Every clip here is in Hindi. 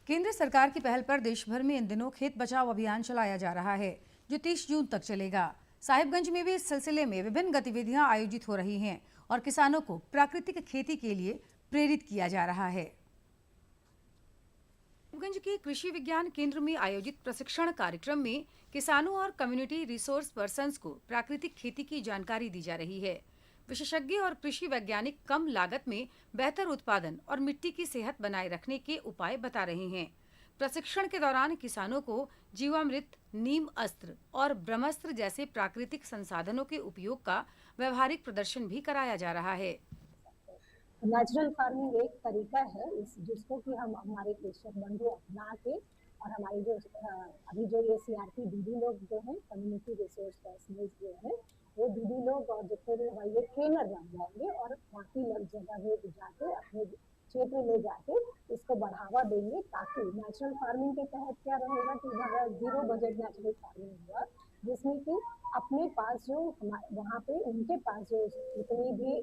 केंद्र सरकार की पहल पर देश भर में इन दिनों खेत बचाओ अभियान चलाया जा रहा है, जो 30 जून तक चलेगा। साहिबगंज में भी इस सिलसिले में विभिन्न गतिविधियां आयोजित हो रही हैं और किसानों को प्राकृतिक खेती के लिए प्रेरित किया जा रहा है। साहिबगंज के कृषि विज्ञान केंद्र में आयोजित प्रशिक्षण कार्यक्रम में किसानों और कम्युनिटी रिसोर्स पर्सन्स को प्राकृतिक खेती की जानकारी दी जा रही है। विशेषज्ञ और कृषि वैज्ञानिक कम लागत में बेहतर उत्पादन और मिट्टी की सेहत बनाए रखने के उपाय बता रहे हैं। प्रशिक्षण के दौरान किसानों को जीवामृत, नीम अस्त्र और ब्रह्मास्त्र जैसे प्राकृतिक संसाधनों के उपयोग का व्यवहारिक प्रदर्शन भी कराया जा रहा है। नेचुरल फार्मिंग एक तरीका है जिसको कि हम हमारे कृषक बंधु अपना के और हमारी जो अभी जो ये सीआरपी दीदी लोग जो हैं, कम्युनिटी रिसोर्स पर्सन जो है, वो दीदी लोग और जितने भी हमारे ट्रेनर बन जाएंगे और बाकी लग जगह में जाके अपने क्षेत्र में जाके इसको बढ़ावा देंगे, ताकि नेचुरल फार्मिंग के तहत क्या रहेगा कि हमारा 0 बजट नेचुरल फार्मिंग हुआ, जिसमें कि अपने पास जो वहाँ पे उनके पास जो जितनी भी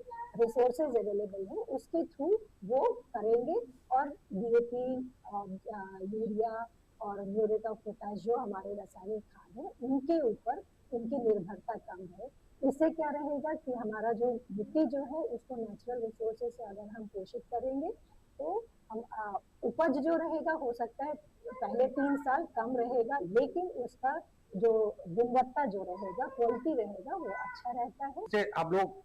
रिसोर्सेज अवेलेबल है उसके थ्रू वो करेंगे और डीएपी और यूरिया और म्यूरेट ऑफ पोटाश जो हमारे रासायनिक खाद है उनके ऊपर उनकी निर्भरता कम है। इससे क्या रहेगा कि हमारा जो मिट्टी जो है उसको नेचुरल रिसोर्सेज से अगर हम पोषित करेंगे तो हम उपज जो रहेगा हो सकता है पहले 3 साल कम रहेगा, लेकिन उसका जो गुणवत्ता जो रहेगा, क्वालिटी रहेगा, वो अच्छा रहता है। से हम लोग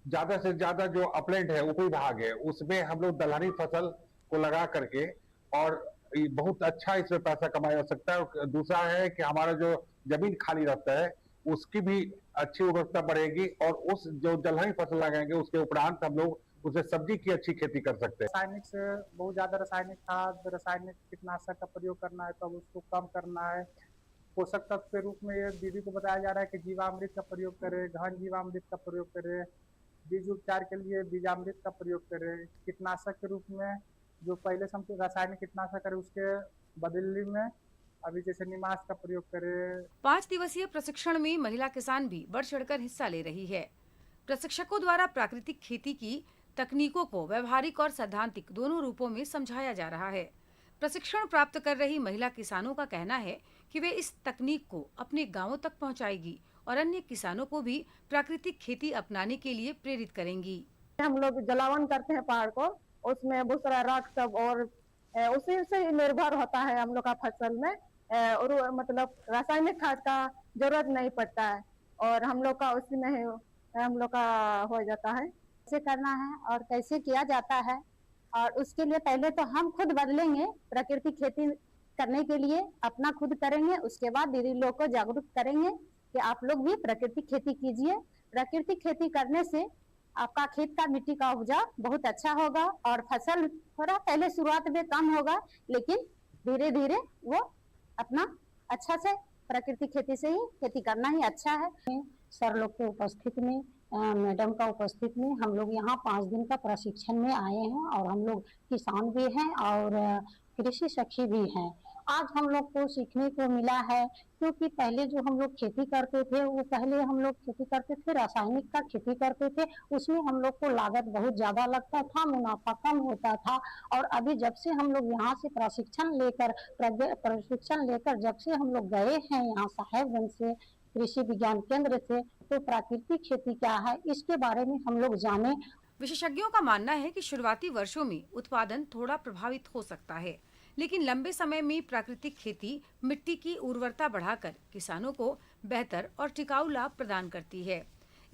ज्यादा से ज्यादा जो अपलैंड है, ऊपरी भाग है, उसमें हम लोग दलहनी फसल को लगा करके और बहुत अच्छा इसमें पैसा कमाया जा सकता है। और दूसरा है कि हमारा जो जमीन खाली रहता है उसकी भी अच्छी उर्वरकता बढ़ेगी और उस जो दलहनी फसल लगाएंगे उसके उपरांत हम लोग उससे सब्जी की अच्छी खेती कर सकते हैं। रासायनिक से बहुत ज्यादा रासायनिक खाद, रासायनिक कीटनाशक का प्रयोग करना है, तब उसको कम करना है। पोषक तत्व के रूप में ये दीदी को बताया जा रहा है कि जीवामृत का प्रयोग करें, घन जीवामृत का प्रयोग करें, बीज उपचार के लिए बीजामृत का प्रयोग करें, कीटनाशक के रूप में जो पहले से हम रासायनिक कीटनाशक करें उसके बदले में अभी जैसे निमास का प्रयोग करें। 5 दिवसीय प्रशिक्षण में महिला किसान भी बढ़ चढ़कर हिस्सा ले रही है। प्रशिक्षकों द्वारा प्राकृतिक खेती की तकनीकों को व्यवहारिक और सैद्धांतिक दोनों रूपों में समझाया जा रहा है। प्रशिक्षण प्राप्त कर रही महिला किसानों का कहना है कि वे इस तकनीक को अपने गांवों तक पहुंचाएगी और अन्य किसानों को भी प्राकृतिक खेती अपनाने के लिए प्रेरित करेंगी। हम लोग जलावन करते हैं पहाड़ को, उसमें बहुत सारा राख सब और उसी से निर्भर होता है हम लोग का फसल में, और मतलब रासायनिक खाद का जरूरत नहीं पड़ता है और हम लोग का उसी में हम लोग का हो जाता है। कैसे करना है और कैसे किया जाता है, और उसके लिए पहले तो हम खुद बदलेंगे, प्राकृतिक खेती करने के लिए अपना खुद करेंगे, उसके बाद दीदी लोग को जागरूक करेंगे कि आप लोग भी प्राकृतिक खेती कीजिए। प्राकृतिक खेती करने से आपका खेत का मिट्टी का उपजाऊ बहुत अच्छा होगा और फसल थोड़ा पहले शुरुआत में कम होगा, लेकिन धीरे धीरे वो अपना अच्छा से प्राकृतिक खेती से ही खेती करना ही अच्छा है। सर लोग के उपस्थित में, मैडम का उपस्थित में हम लोग यहाँ 5 दिन का प्रशिक्षण में आए हैं और हम लोग किसान भी हैं और कृषि सखी भी हैं। आज हम लोग को सीखने को मिला है, क्योंकि पहले जो हम लोग खेती करते थे वो पहले हम लोग खेती करते थे रासायनिक का खेती करते थे, उसमें हम लोग को लागत बहुत ज्यादा लगता था, मुनाफा कम होता था। और अभी जब से हम लोग यहाँ से प्रशिक्षण लेकर जब से हम लोग गए हैं यहाँ साहेबगंज से कृषि विज्ञान केंद्र से, तो प्राकृतिक खेती क्या है इसके बारे में हम लोग जाने। विशेषज्ञों का मानना है कि शुरुआती वर्षों में उत्पादन थोड़ा प्रभावित हो सकता है, लेकिन लंबे समय में प्राकृतिक खेती मिट्टी की उर्वरता बढ़ाकर किसानों को बेहतर और टिकाऊ लाभ प्रदान करती है।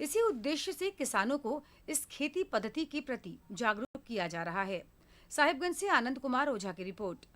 इसी उद्देश्य से किसानों को इस खेती पद्धति के प्रति जागरूक किया जा रहा है। साहिबगंज से आनंद कुमार ओझा की रिपोर्ट।